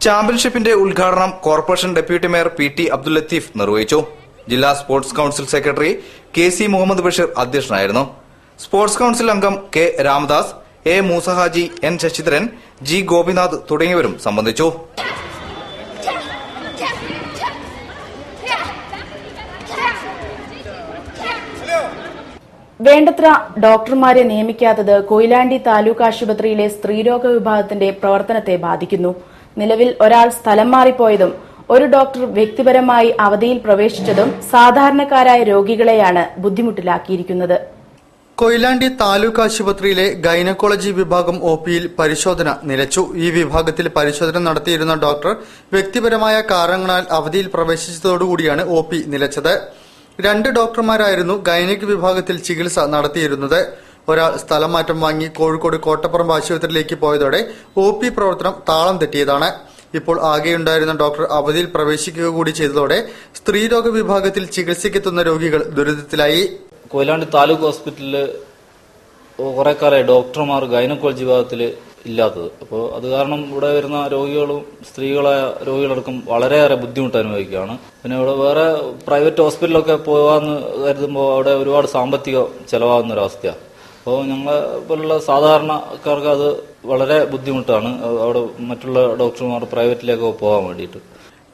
ചാമ്പ്യൻഷിപ്പിന്റെ ഉദ്ഘാടനം corporation deputy mayor PT Abdul Latheef നിർവഹിച്ചു. ജില്ലാ sports council secretary KC Muhammad Basheer അധ്യക്ഷനായിരുന്നു. സ്പോർട്സ് കൌൺസിൽ അംഗം K Ramadas, A Moosahaji, N Sasidharan, G Gopinath തുടങ്ങിയവരും സംബന്ധിച്ചു. വേണ്ടത്ര ഡോക്ടർമാരെ നിയമിക്കാത്തത് കൊയിലാണ്ടി താലൂക്ക് ആശുപത്രിയിലെ സ്ത്രീരോഗ വിഭാഗത്തിന്റെ പ്രവർത്തനത്തെ ബാധിക്കുന്നു. നിലവിൽ ഒരാൾ സ്ഥലം മാറിപ്പോയതും ഒരു ഡോക്ടർ വ്യക്തിപരമായി അവധിയിൽ പ്രവേശിച്ചതും സാധാരണക്കാരായ രോഗികളെയാണ് ബുദ്ധിമുട്ടിലാക്കിയിരിക്കുന്നത്. കൊയിലാണ്ടി താലൂക്ക് ആശുപത്രിയിലെ ഗൈനക്കോളജി വിഭാഗം OPയിൽ പരിശോധന നിലച്ചു. ഈ വിഭാഗത്തിൽ പരിശോധന നടത്തിയിരുന്ന ഡോക്ടർ വ്യക്തിപരമായ കാരണങ്ങളാൽ അവധിയിൽ പ്രവേശിച്ചതോടുകൂടിയാണ് OP നിലച്ചത്. 2 ഡോക്ടർമാരായിരുന്നു ഗൈനക് വിഭാഗത്തിൽ ചികിത്സ നടത്തിയിരുന്നത്. ഒരാൾ സ്ഥലം മാറ്റം വാങ്ങി കോഴിക്കോട് കോട്ടപ്പറമ്പ് ആശുപത്രിയിലേക്ക് പോയതോടെ OP പ്രവർത്തനം താളം തെറ്റിയതാണ്. ഇപ്പോൾ ആകെയുണ്ടായിരുന്ന ഡോക്ടർ അവധിയിൽ പ്രവേശിക്കുക കൂടി ചെയ്തതോടെ സ്ത്രീരോഗ വിഭാഗത്തിൽ ചികിത്സയ്ക്കെത്തുന്ന രോഗികൾ ദുരിതത്തിലായി. കൊയിലാണ്ടി താലൂക്ക് ഹോസ്പിറ്റലിൽ കുറെ കാലമായി ഡോക്ടർമാർ ഗൈനക്കോളജി വിഭാഗത്തിൽ ഇല്ലാത്തത്. അപ്പോൾ അത് കാരണം ഇവിടെ വരുന്ന രോഗികളും സ്ത്രീകളായ രോഗികളടക്കം വളരെയേറെ ബുദ്ധിമുട്ട് അനുഭവിക്കുകയാണ്. പിന്നെ ഇവിടെ വേറെ പ്രൈവറ്റ് ഹോസ്പിറ്റലൊക്കെ പോകാമെന്ന് കരുതുമ്പോൾ അവിടെ ഒരുപാട് സാമ്പത്തികം ചെലവാകുന്ന ഒരവസ്ഥയാണ്. അപ്പോൾ ഞങ്ങളെ പോലുള്ള സാധാരണക്കാർക്ക് അത് വളരെ ബുദ്ധിമുട്ടാണ് അവിടെ മറ്റുള്ള ഡോക്ടർമാർ പ്രൈവറ്റിലേക്ക് പോകാൻ വേണ്ടിയിട്ട്.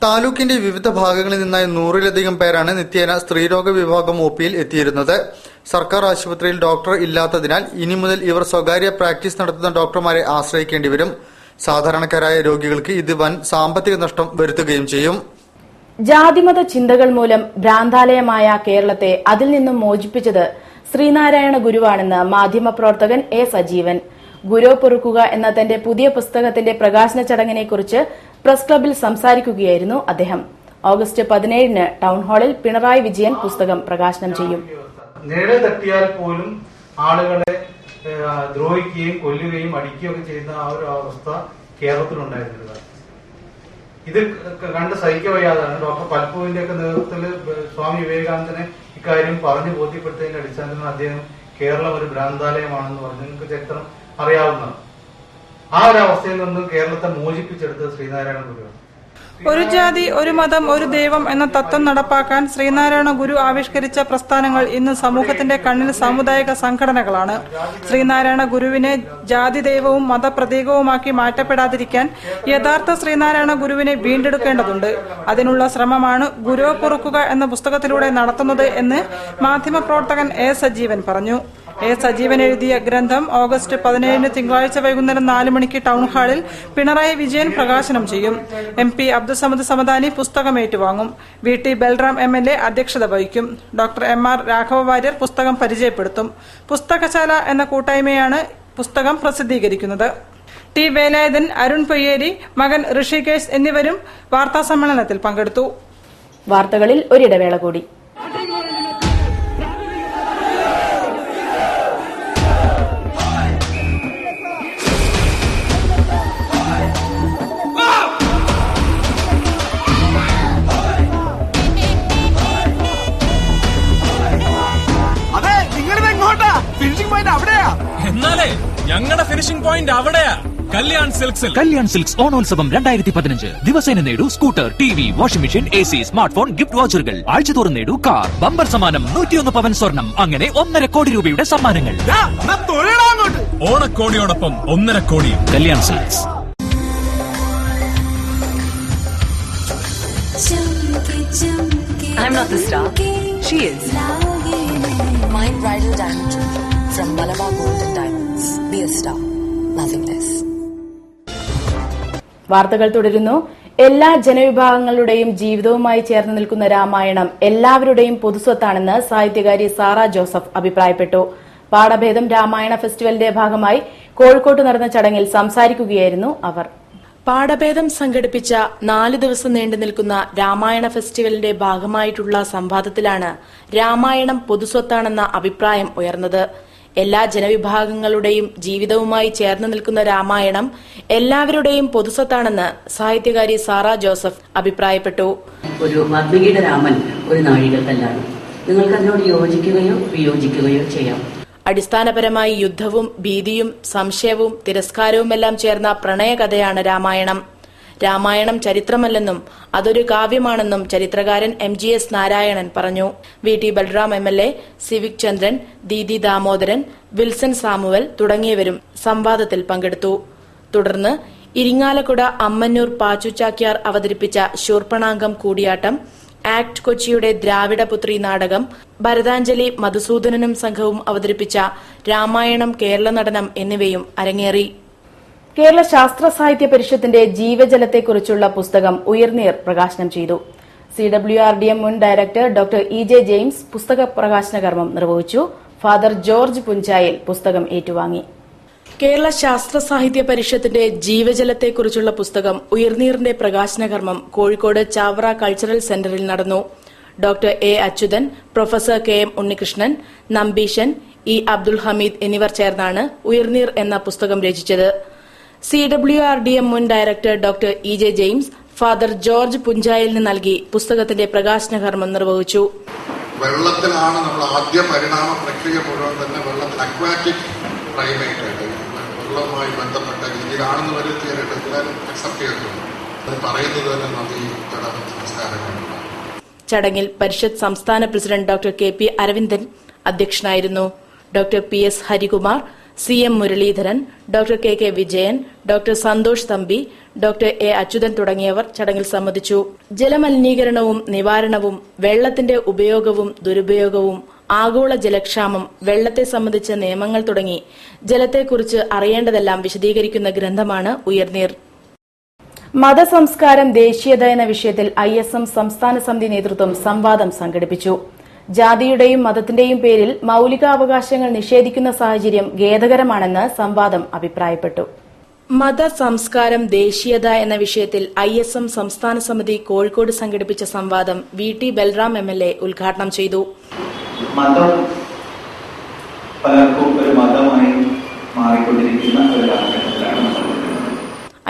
താലൂക്കിന്റെ വിവിധ ഭാഗങ്ങളിൽ നിന്നായി 100-ലധികം പേരാണ് നിത്യേന സ്ത്രീരോഗ വിഭാഗം OPയിൽ എത്തിയിരുന്നത്. സർക്കാർ ആശുപത്രിയിൽ ഡോക്ടർ ഇല്ലാത്തതിനാൽ ഇനി മുതൽ ഇവർ സ്വകാര്യ പ്രാക്ടീസ് നടത്തുന്ന ഡോക്ടർമാരെ ആശ്രയിക്കേണ്ടി വരും. സാധാരണക്കാരായ രോഗികൾക്ക് ഇത് വൻ സാമ്പത്തിക നഷ്ടം വരുത്തുകയും ചെയ്യും. ജാതിമത ചിന്തകൾ മൂലം ഭ്രാന്താലയമായ കേരളത്തെ അതിൽ നിന്നും മോചിപ്പിച്ചത് ശ്രീനാരായണ ഗുരുവാണെന്ന് മാധ്യമപ്രവർത്തകൻ A സജീവൻ. ഗുരു പൊറുക്കുക എന്ന തന്റെ പുതിയ പുസ്തകത്തിന്റെ പ്രകാശന ചടങ്ങിനെക്കുറിച്ച് പ്രസ് ക്ലബിൽ സംസാരിക്കുകയായിരുന്നു അദ്ദേഹം. ഓഗസ്റ്റ് 17-ന് ടൌൺഹാളിൽ പിണറായി വിജയൻ പുസ്തകം പ്രകാശനം ചെയ്യും. നേരെ തട്ടിയാൽ പോലും ആളുകളെ ദ്രോഹിക്കുകയും കൊല്ലുകയും അടിക്കുകയൊക്കെ ചെയ്യുന്ന ആ ഒരു അവസ്ഥ കേരളത്തിലുണ്ടായിരുന്നത്. ഇത് കണ്ട് സഹിക്കവയ്യാതാണ് ഡോക്ടർ പൽപുവിന്റെ ഒക്കെ നേതൃത്വത്തിൽ സ്വാമി വിവേകാനന്ദനെ ഇക്കാര്യം പറഞ്ഞു ബോധ്യപ്പെടുത്തിയതിന്റെ അടിസ്ഥാനത്തിൽ അദ്ദേഹം കേരളം ഒരു ഭ്രാന്താലയമാണെന്ന് പറഞ്ഞു. നിങ്ങൾക്ക് ചരിത്രം അറിയാവുന്നതാണ്. ആ ഒരു അവസ്ഥയിൽ നിന്നും കേരളത്തെ മോചിപ്പിച്ചെടുത്തത് ശ്രീനാരായണ ഗുരുവാണ്. ഒരു ജാതി ഒരു മതം ഒരു ദൈവം എന്ന തത്വം നടപ്പാക്കാൻ ശ്രീനാരായണ ഗുരു ആവിഷ്കരിച്ച പ്രസ്ഥാനങ്ങൾ ഇന്ന് സമൂഹത്തിന്റെ കണ്ണിൽ സാമുദായിക സംഘടനകളാണ്. ശ്രീനാരായണ ഗുരുവിനെ ജാതി ദൈവവും മതപ്രതീകവുമാക്കി മാറ്റപ്പെടാതിരിക്കാൻ യഥാർത്ഥ ശ്രീനാരായണ ഗുരുവിനെ വീണ്ടെടുക്കേണ്ടതുണ്ട്. അതിനുള്ള ശ്രമമാണ് ഗുരു പൊറുക്കുക എന്ന പുസ്തകത്തിലൂടെ നടത്തുന്നത് എന്ന് മാധ്യമപ്രവർത്തകൻ A സജീവൻ പറഞ്ഞു. A സജീവൻ എഴുതിയ ഗ്രന്ഥം ഓഗസ്റ്റ് 17-ന് തിങ്കളാഴ്ച വൈകുന്നേരം 4 മണിക്ക് ടൌൺഹാളിൽ പിണറായി വിജയൻ പ്രകാശനം ചെയ്യും. MP അബ്ദുസമദ് സമദാനി പുസ്തകം ഏറ്റുവാങ്ങും. VT ബൽറാം MLA അധ്യക്ഷത വഹിക്കും. ഡോക്ടർ MR രാഘവ വാര്യർ പുസ്തകം പരിചയപ്പെടുത്തും. പുസ്തകശാല എന്ന കൂട്ടായ്മയാണ് പുസ്തകം പ്രസിദ്ധീകരിക്കുന്നത്. T വേലായുധൻ, അരുൺ പൊയ്യേരി, മകൻ ഋഷികേശ് എന്നിവരും വാർത്താസമ്മേളനത്തിൽ പങ്കെടുത്തു. വാർത്തകളിൽ ഒരിടവേള കൂടി. എന്നാലേ ഞങ്ങളുടെ ഫിനിഷിംഗ് പോയിന്റ് അവിടെയാ. കല്യാൺ സിൽക്സിൽ. കല്യാൺ സിൽക്സ് ഓണോത്സവം 2015. ദിവസേന നേടൂ scooter, TV, washing machine, AC, smartphone, gift വൗച്ചറുകൾ. ആഴ്ചതോറും നേടൂ കാർ. ബമ്പർ സമ്മാനം 101 പവൻ സ്വർണം. അങ്ങനെ 1.5 കോടി രൂപയുടെ സമ്മാനങ്ങൾ. ഓണക്കോടിയോടൊപ്പം 1.5 കോടി. Kalyan silks. I'm not the star. She is. Mine bridal diamond jewelry from Malabar Gold and Diamonds. Be a star. Nothing less. വാർത്തകൾ തുടരുന്നു. എല്ലാ ജനവിഭാഗങ്ങളുടെയും ജീവിതവുമായി ചേർന്ന് നിൽക്കുന്ന രാമായണം എല്ലാവരുടെയും പൊതുസ്വത്താണെന്ന് സാഹിത്യകാരി സാറ ജോസഫ് അഭിപ്രായപ്പെട്ടു. പാഠഭേദം രാമായണ ഫെസ്റ്റിവലിന്റെ ഭാഗമായി കോഴിക്കോട്ട് നടന്ന ചടങ്ങിൽ സംസാരിക്കുകയായിരുന്നു അവർ. പാഠഭേദം സംഘടിപ്പിച്ച 4 ദിവസം നീണ്ടു നിൽക്കുന്ന രാമായണ ഫെസ്റ്റിവലിന്റെ ഭാഗമായിട്ടുള്ള സംവാദത്തിലാണ് രാമായണം പൊതുസ്വത്താണെന്ന അഭിപ്രായം ഉയർന്നത്. എല്ലാ ജനവിഭാഗങ്ങളുടെയും ജീവിതവുമായി ചേർന്ന് നിൽക്കുന്ന രാമായണം എല്ലാവരുടെയും പൊതുസ്വത്താണെന്ന് സാഹിത്യകാരി സാറ ജോസഫ് അഭിപ്രായപ്പെട്ടു. ഒരു വാൽമീകിയുടെ രാമൻ ഒരു നാഴികക്കല്ലാണ്. നിങ്ങൾക്ക് അതിനോട് യോജിക്കുകയോ വിയോജിക്കുകയോ ചെയ്യാം. അടിസ്ഥാനപരമായി യുദ്ധവും ഭീതിയും സംശയവും തിരസ്കാരവുമെല്ലാം ചേർന്ന പ്രണയകഥയാണ് രാമായണം. രാമായണം ചരിത്രമല്ലെന്നും അതൊരു കാവ്യമാണെന്നും ചരിത്രകാരൻ MGS നാരായണൻ പറഞ്ഞു. VT ബൽറാം MLA, സിവിക് ചന്ദ്രൻ, ദീദി ദാമോദരൻ, വിൽസൺ സാമുവൽ തുടങ്ങിയവരും സംവാദത്തിൽ പങ്കെടുത്തു. തുടർന്ന് ഇരിങ്ങാലക്കുട അമ്മന്നൂർ പാച്ചു ചാക്യാർ അവതരിപ്പിച്ച ശൂർപ്പണാംഗം കൂടിയാട്ടം, ആക്ട് കൊച്ചിയുടെ ദ്രാവിഡപുത്രി നാടകം, ഭരതാഞ്ജലി മധുസൂദനനും സംഘവും അവതരിപ്പിച്ച രാമായണം കേരള നടനം എന്നിവയും അരങ്ങേറി. കേരള ശാസ്ത്ര സാഹിത്യ പരിഷത്തിന്റെ ജീവജലത്തെക്കുറിച്ചുള്ള പുസ്തകം ഉയർനീർ പ്രകാശനം ചെയ്തു. CWRDM മുൻ ഡയറക്ടർ ഡോക്ടർ EJ ജെയിംസ് പുസ്തക പ്രകാശന കർമ്മം നിർവഹിച്ചു. ഫാദർ ജോർജ് പുഞ്ചായിൽ പുസ്തകം ഏറ്റുവാങ്ങി. കേരള ശാസ്ത്ര സാഹിത്യ പരിഷത്തിന്റെ ജീവജലത്തെക്കുറിച്ചുള്ള പുസ്തകം ഉയർനീറിന്റെ പ്രകാശന കർമ്മം കോഴിക്കോട് ചാവറ കൾച്ചറൽ സെന്ററിൽ നടന്നു. Doctor A Achuthan, professor KM Unnikrishnan, Nambeesan, E Abdul Hameed എന്നിവർ ചേർന്നാണ് ഉയർനീർ എന്ന പുസ്തകം രചിച്ചത്. CWRDM മുൻ director doctor EJ James father George പുഞ്ചായലിന് നൽകി പുസ്തകത്തിന്റെ പ്രകാശന കർമ്മം നിർവഹിച്ചു. വെള്ളത്തിലാണ് നമ്മൾ ആദ്യ പരിണാമ പ്രക്രിയ മുഴുവൻ തന്നെ വെള്ളത്തിൽ അക്വാറ്റിക് പ്രൈമേറ്റ് വെള്ളവുമായി ബന്ധപ്പെട്ട രീതിയിലാണെന്ന് വരെ എല്ലാവരും അക്സെപ്റ്റ് ചെയ്തിട്ടുണ്ട്. അത് പറയുന്നത് തന്നെ നദി ജല സംസ്കാരങ്ങളാണ്. ചടങ്ങിൽ പരിഷത്ത് സംസ്ഥാന പ്രസിഡന്റ് ഡോക്ടർ KP അരവിന്ദൻ അധ്യക്ഷനായിരുന്നു. Doctor PS Harikumar, CM Muraleedharan, doctor KK Vijayan, doctor Santhosh Thampi, doctor A Achuthan തുടങ്ങിയവർ ചടങ്ങിൽ സംബന്ധിച്ചു. ജലമലിനീകരണവും നിവാരണവും, വെള്ളത്തിന്റെ ഉപയോഗവും ദുരുപയോഗവും, ആഗോള ജലക്ഷാമം, വെള്ളത്തെ സംബന്ധിച്ച നിയമങ്ങൾ തുടങ്ങി ജലത്തെക്കുറിച്ച് അറിയേണ്ടതെല്ലാം വിശദീകരിക്കുന്ന ഗ്രന്ഥമാണ് ഉയർനീർ. മതസംസ്കാരം ദേശീയത എന്ന വിഷയത്തിൽ ISM സംസ്ഥാന സമിതി നേതൃത്വം സംവാദം സംഘടിപ്പിച്ചു. ജാതിയുടെയും മതത്തിന്റെയും പേരിൽ മൌലികാവകാശങ്ങൾ നിഷേധിക്കുന്ന സാഹചര്യം ഖേദകരമാണെന്ന് സംവാദം അഭിപ്രായപ്പെട്ടു. മതസംസ്കാരം ദേശീയത എന്ന വിഷയത്തിൽ ISM സംസ്ഥാന സമിതി കോഴിക്കോട് സംഘടിപ്പിച്ച സംവാദം VT ബൽറാം MLA ഉദ്ഘാടനം ചെയ്തു. മതം പലർക്കും ഒരു മതമായി മാറിക്കൊണ്ടിരിക്കുന്ന ഒരു കാലഘട്ടത്തിലാണ്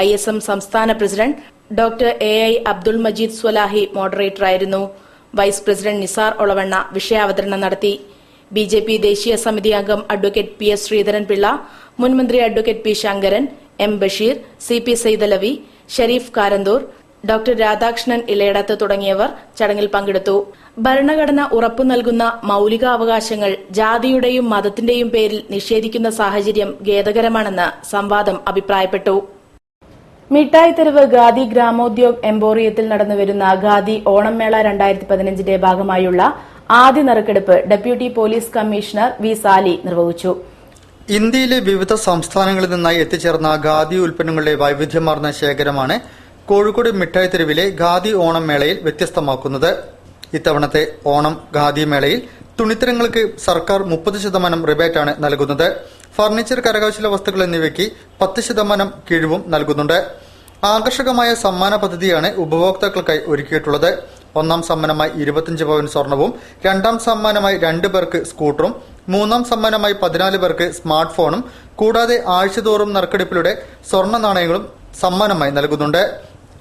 ISM സംസ്ഥാന president doctor AI Abdul Majeed Swalahi മോഡറേറ്ററായിരുന്നു. വൈസ് പ്രസിഡന്റ് നിസാർ ഒളവണ്ണ വിഷയാവതരണം നടത്തി. BJP ദേശീയ സമിതി അംഗം അഡ്വക്കേറ്റ് PS ശ്രീധരൻപിള്ള, മുൻമന്ത്രി advocate P Shankaran, M Basheer, CP Saidalavi, Shareef Karanthur, doctor Radhakrishnan Ilayidath തുടങ്ങിയവർ ചടങ്ങിൽ പങ്കെടുത്തു. ഭരണഘടന ഉറപ്പു നൽകുന്ന മൌലികാവകാശങ്ങൾ ജാതിയുടെയും മതത്തിന്റെയും പേരിൽ നിഷേധിക്കുന്ന സാഹചര്യം ഖേദകരമാണെന്ന് സംവാദം അഭിപ്രായപ്പെട്ടു. മിഠായി തെരുവ് ഖാദി ഗ്രാമോദ്യോഗ് എംപോറിയത്തിൽ നടന്നുവരുന്ന ഖാദി ഓണം മേള 2015ന്റെ ഭാഗമായുള്ള ആദ്യ നറുക്കെടുപ്പ് deputy police commissioner V Sali നിർവഹിച്ചു. ഇന്ത്യയിലെ വിവിധ സംസ്ഥാനങ്ങളിൽ നിന്നായി എത്തിച്ചേർന്ന ഖാദി ഉൽപ്പന്നങ്ങളുടെ വൈവിധ്യമാർന്ന ശേഖരമാണ് കോഴിക്കോട് മിഠായി തെരുവിലെ ഖാദി ഓണം മേളയിൽ വ്യത്യസ്തമാക്കുന്നത്. ഇത്തവണത്തെ ഓണം ഖാദി മേളയിൽ തുണിത്തരങ്ങൾക്ക് സർക്കാർ 30% റിബേറ്റാണ് നൽകുന്നത്. ഫർണിച്ചർ, കരകൌശല വസ്തുക്കൾ എന്നിവയ്ക്ക് 10% കിഴിവും നൽകുന്നുണ്ട്. ആകർഷകമായ സമ്മാന പദ്ധതിയാണ് ഉപഭോക്താക്കൾക്കായി ഒരുക്കിയിട്ടുള്ളത്. ഒന്നാം സമ്മാനമായി 25 പവൻ സ്വർണവും, രണ്ടാം സമ്മാനമായി 2 പേർക്ക് സ്കൂട്ടറും, മൂന്നാം സമ്മാനമായി 14 പേർക്ക് സ്മാർട്ട് ഫോണും, കൂടാതെ ആഴ്ചതോറും നറുക്കെടുപ്പിലൂടെ സ്വർണ്ണ നാണയങ്ങളും സമ്മാനമായി നൽകുന്നുണ്ട്.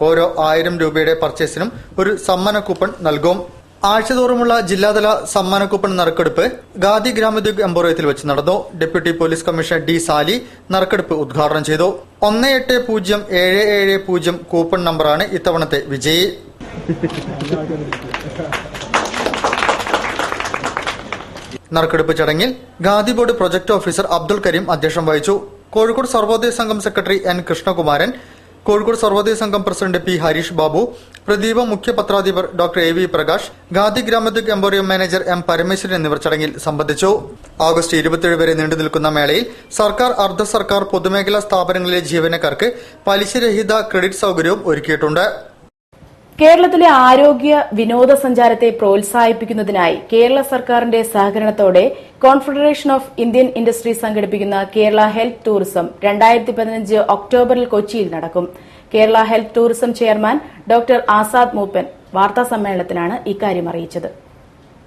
ഓരോ 1000 രൂപയുടെ പർച്ചേസിനും ഒരു സമ്മാന കൂപ്പൺ നൽകും. ആഴ്ചതോറുമുള്ള ജില്ലാതല സമ്മാന കൂപ്പൺ നറുക്കെടുപ്പ് ഖാദി ഗ്രാമോദ്യോഗ് എംപോറിയത്തിൽ വെച്ച് നടന്നു. Deputy police commissioner D Sali നറുക്കെടുപ്പ് ഉദ്ഘാടനം ചെയ്തു. 1800770 കൂപ്പൺ നമ്പറാണ് ഇത്തവണത്തെ വിജയി. നറുക്കെടുപ്പ് ചടങ്ങിൽ Khadi board project officer Abdul Kareem അധ്യക്ഷം വഹിച്ചു. കോഴിക്കോട് സർവോദയ സംഘം സെക്രട്ടറി N കൃഷ്ണകുമാരൻ, കോഴിക്കോട് സർവോദയ സംഘം പ്രസിഡന്റ് പി ഹരീഷ് ബാബു, പ്രദീപ മുഖ്യ പത്രാധിപർ doctor A V Prakash, Khadi Gramodyog emporium manager M Parameswaran എന്നിവർ ചടങ്ങിൽ സംബന്ധിച്ചു. ഓഗസ്റ്റ് 27 വരെ നീണ്ടുനിൽക്കുന്ന മേളയിൽ സർക്കാർ, അർദ്ധ സർക്കാർ, പൊതുമേഖലാ സ്ഥാപനങ്ങളിലെ ജീവനക്കാർക്ക് പലിശരഹിത ക്രെഡിറ്റ് സൌകര്യവും ഒരുക്കിയിട്ടുണ്ട്. കേരളത്തിലെ ആരോഗ്യ വിനോദസഞ്ചാരത്തെ പ്രോത്സാഹിപ്പിക്കുന്നതിനായി കേരള സർക്കാരിന്റെ സഹകരണത്തോടെ കോൺഫെഡറേഷൻ ഓഫ് ഇന്ത്യൻ ഇൻഡസ്ട്രി സംഘടിപ്പിക്കുന്ന കേരള ഹെൽത്ത് ടൂറിസം 2015 ഒക്ടോബറിൽ കൊച്ചിയിൽ നടക്കും. Kerala health tourism chairman doctor Azad Moopen വാർത്താസമ്മേളനത്തിലാണ് ഇക്കാര്യം അറിയിച്ചത്.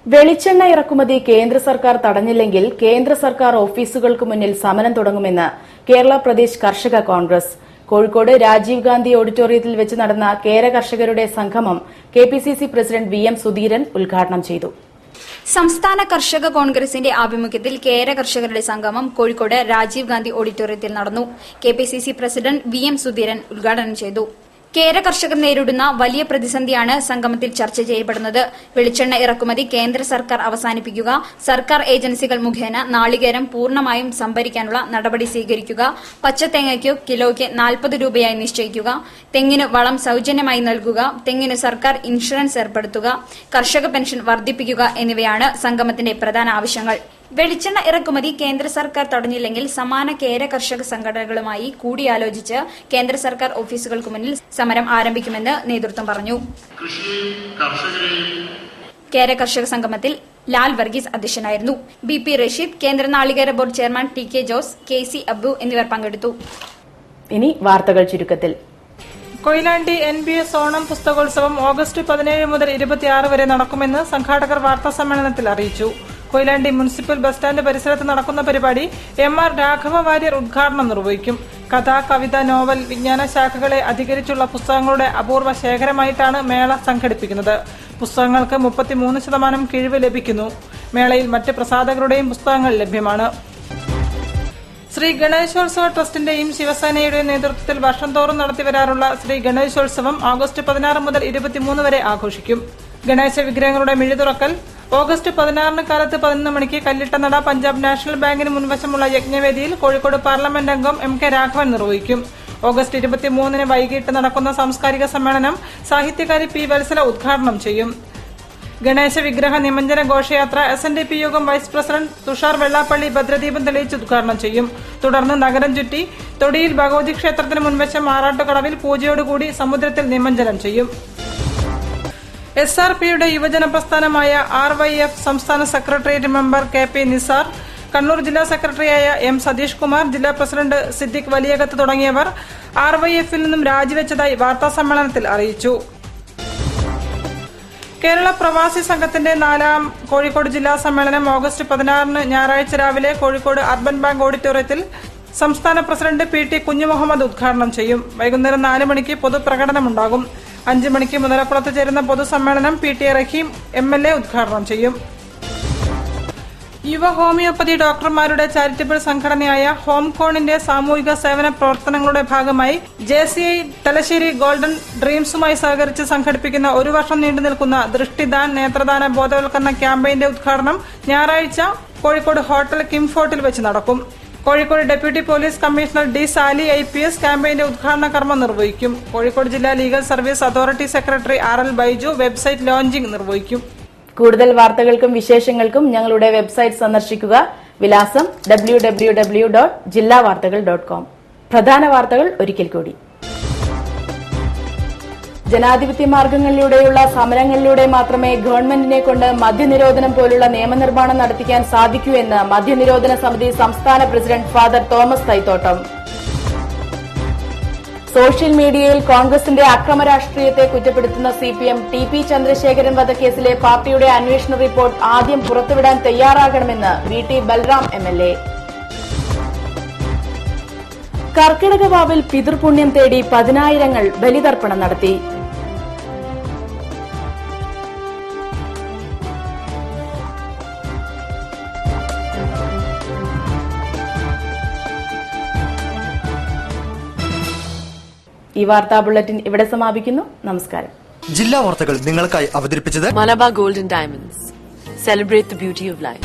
വെളിച്ചെണ്ണ ഇറക്കുമതി കേന്ദ്ര സർക്കാർ തടഞ്ഞില്ലെങ്കിൽ കേന്ദ്ര സർക്കാർ ഓഫീസുകൾക്ക് മുന്നിൽ സമരം തുടങ്ങുമെന്ന് കേരള പ്രദേശ് കർഷക കോൺഗ്രസ്. കോഴിക്കോട് രാജീവ് ഗാന്ധി ഓഡിറ്റോറിയത്തിൽ വെച്ച് നടന്ന കേര കർഷകരുടെ സംഗമം KPCC president V M Sudheeran ഉദ്ഘാടനം ചെയ്തു. സംസ്ഥാന കർഷക കോൺഗ്രസിന്റെ ആഭിമുഖ്യത്തിൽ കേര കർഷകരുടെ സംഗമം കോഴിക്കോട് രാജീവ് ഗാന്ധി ഓഡിറ്റോറിയത്തിൽ നടന്നു. KPCC president V M Sudheeran ഉദ്ഘാടനം ചെയ്തു. കേര കർഷകർ നേരിടുന്ന വലിയ പ്രതിസന്ധിയാണ് സംഗമത്തിൽ ചർച്ച ചെയ്യപ്പെടുന്നത്. വെളിച്ചെണ്ണ ഇറക്കുമതി കേന്ദ്ര സർക്കാർ അവസാനിപ്പിക്കുക, സർക്കാർ ഏജൻസികൾ മുഖേന നാളികേരം പൂർണ്ണമായും സംഭരിക്കാനുള്ള നടപടി സ്വീകരിക്കുക, പച്ചത്തേങ്ങയ്ക്കു കിലോയ്ക്ക് 40 രൂപയായി നിശ്ചയിക്കുക, തെങ്ങിന് വളം സൌജന്യമായി നൽകുക, തെങ്ങിന് സർക്കാർ ഇൻഷുറൻസ് ഏർപ്പെടുത്തുക, കർഷക പെൻഷൻ വർദ്ധിപ്പിക്കുക എന്നിവയാണ് സംഗമത്തിന്റെ പ്രധാന ആവശ്യങ്ങൾ. വെളിച്ചെണ്ണ ഇറക്കുമതി കേന്ദ്ര സർക്കാർ തടഞ്ഞില്ലെങ്കിൽ സമാന കേര കർഷക സംഘടനകളുമായി കൂടിയാലോചിച്ച് കേന്ദ്ര സർക്കാർ ഓഫീസുകൾക്ക് മുന്നിൽ സമരം ആരംഭിക്കുമെന്ന് നേതൃത്വം പറഞ്ഞു. കേര കർഷക സംഗമത്തിൽ ലാൽ വർഗീസ് അധ്യക്ഷനായിരുന്നു. ബി പി റഷീദ്, കേന്ദ്ര നാളികേര board chairman T K Jose, K C Abbu എന്നിവർ പങ്കെടുത്തു. ഇനി വാർത്തകൾ ചുരുക്കത്തിൽ. കൊയിലാണ്ടി NBS ഓണം പുസ്തകോത്സവം ഓഗസ്റ്റ് 17 മുതൽ 26 വരെ നടക്കുമെന്ന് സംഘാടകർ വാർത്താസമ്മേളനത്തിൽ അറിയിച്ചു. കൊയിലാണ്ടി മുനിസിപ്പൽ ബസ് സ്റ്റാൻഡ് പരിസരത്ത് നടക്കുന്ന പരിപാടി MR രാഘവ വാര്യർ ഉദ്ഘാടനം നിർവഹിക്കും. കഥ, കവിത, നോവൽ, വിജ്ഞാന ശാഖകളെ അധികരിച്ചുള്ള പുസ്തകങ്ങളുടെ അപൂർവ ശേഖരമായിട്ടാണ് മേള സംഘടിപ്പിക്കുന്നത്. പുസ്തകങ്ങൾക്ക് 33% കിഴിവ് ലഭിക്കുന്നു. മേളയിൽ മറ്റ് പ്രസാധകരുടെയും പുസ്തകങ്ങൾ ലഭ്യമാണ്. ശ്രീ ഗണേശോത്സവ ട്രസ്റ്റിന്റെയും ശിവസേനയുടെയും നേതൃത്വത്തിൽ വർഷം തോറും നടത്തിവരാറുള്ള ശ്രീ ഗണേശോത്സവം ഓഗസ്റ്റ് 16 മുതൽ 23 വരെ ആഘോഷിക്കും. ഗണേശ വിഗ്രഹങ്ങളുടെ മിഴിതുറക്കൽ ഓഗസ്റ്റ് 16 കാലത്ത് 11 മണിക്ക് കല്ലിട്ടനട പഞ്ചാബ് നാഷണൽ ബാങ്കിന് മുൻവശമുള്ള യജ്ഞവേദിയിൽ കോഴിക്കോട് പാർലമെന്റ് അംഗം MK രാഘവൻ നിർവഹിക്കും. ഓഗസ്റ്റ് 23 വൈകിട്ട് നടക്കുന്ന സാംസ്കാരിക സമ്മേളനം സാഹിത്യകാരി P വത്സല ഉദ്ഘാടനം ചെയ്യും. ഗണേശ വിഗ്രഹ നിമഞ്ജന ഘോഷയാത്ര SNDP യോഗം വൈസ് പ്രസിഡന്റ് തുഷാർ വെള്ളാപ്പള്ളി ഭദ്രദീപം തെളിയിച്ച് ഉദ്ഘാടനം ചെയ്യും. തുടർന്ന് നഗരം ചുറ്റി തൊടിയിൽ ഭഗവതി ക്ഷേത്രത്തിന് മുൻവശം ആറാട്ടുകടവിൽ പൂജയോടുകൂടി സമുദ്രത്തിൽ നിമഞ്ജനം ചെയ്യും. SRPയുടെ യുവജന പ്രസ്ഥാനമായ RYF സംസ്ഥാന secretariat member KP Nisar, Kannur ജില്ലാ സെക്രട്ടറിയായ M സതീഷ് കുമാർ, ജില്ലാ പ്രസിഡന്റ് സിദ്ദിഖ് വലിയകത്ത് തുടങ്ങിയവർ RYFൽ നിന്നും രാജിവെച്ചതായി വാർത്താസമ്മേളനത്തിൽ അറിയിച്ചു. കേരള പ്രവാസി സംഘത്തിന്റെ 4ാം കോഴിക്കോട് ജില്ലാ സമ്മേളനം ഓഗസ്റ്റ് 16 ഞായറാഴ്ച രാവിലെ കോഴിക്കോട് അർബൻ ബാങ്ക് ഓഡിറ്റോറിയത്തിൽ സംസ്ഥാന പ്രസിഡന്റ് PT കുഞ്ഞുമുഹമ്മദ് ഉദ്ഘാടനം ചെയ്യും. വൈകുന്നേരം 4 മണിക്ക് പൊതുപ്രകടനമുണ്ടാകും. 5 മണിക്ക് മുതലക്കുളത്ത് ചേരുന്ന പൊതുസമ്മേളനം PT റഹീം MLA ഉദ്ഘാടനം ചെയ്യും. യുവ ഹോമിയോപ്പതി ഡോക്ടർമാരുടെ ചാരിറ്റബിൾ സംഘടനയായ ഹോംകോണിന്റെ സാമൂഹിക സേവന പ്രവർത്തനങ്ങളുടെ ഭാഗമായി JCI തലശ്ശേരി ഗോൾഡൻ ഡ്രീംസുമായി സഹകരിച്ച് സംഘടിപ്പിക്കുന്ന 1 വർഷം നീണ്ടുനിൽക്കുന്ന ദൃഷ്ടിദാൻ നേത്രദാന ബോധവൽക്കരണ ക്യാമ്പയിന്റെ ഉദ്ഘാടനം ഞായറാഴ്ച കോഴിക്കോട് ഹോട്ടൽ കിംഫോർട്ടിൽ വെച്ച് നടക്കും. Kozhikode deputy police commissioner D Sali IPS ക്യാമ്പയിന്റെ ഉദ്ഘാടന കർമ്മം നിർവഹിക്കും. കോഴിക്കോട് ജില്ലാ legal service authority secretary RL Baiju website launching നിർവഹിക്കും. കൂടുതൽ വാർത്തകൾക്കും വിശേഷങ്ങൾക്കും ഞങ്ങളുടെ വെബ്സൈറ്റ് സന്ദർശിക്കുക. വിലാസം www.jillavartagal.com. പ്രധാന വാർത്തകൾ ഒരിക്കൽ കൂടി. ജനാധിപത്യ മാർഗങ്ങളിലൂടെയുള്ള സമരങ്ങളിലൂടെ മാത്രമേ ഗവൺമെന്റിനെ കൊണ്ട് മദ്യനിരോധനം പോലുള്ള നിയമനിർമ്മാണം നടത്തിക്കാൻ സാധിക്കൂ എന്ന് മദ്യനിരോധന സമിതി സംസ്ഥാന പ്രസിഡന്റ് ഫാദർ തോമസ് തൈത്തോട്ടം. സോഷ്യൽ മീഡിയയിൽ കോൺഗ്രസിന്റെ അക്രമ രാഷ്ട്രീയത്തെ കുറ്റപ്പെടുത്തുന്ന CPM TP ചന്ദ്രശേഖരൻ വധക്കേസിലെ പാർട്ടിയുടെ അന്വേഷണ റിപ്പോർട്ട് ആദ്യം പുറത്തുവിടാൻ തയ്യാറാകണമെന്ന് VT ബൽറാം MLA. കർക്കിടക വാവിൽ പിതൃപുണ്യം തേടി 10,000 ബലിതർപ്പണം നടത്തി. ഈ വാർത്താ ബുള്ളറ്റിൻ ഇവിടെ സമാപിക്കുന്നു. നമസ്കാരം. ജില്ലാ വാർത്തകൾ നിങ്ങൾക്കായി അവതരിപ്പിച്ചത് Malabar golden diamonds. Celebrate the beauty of life.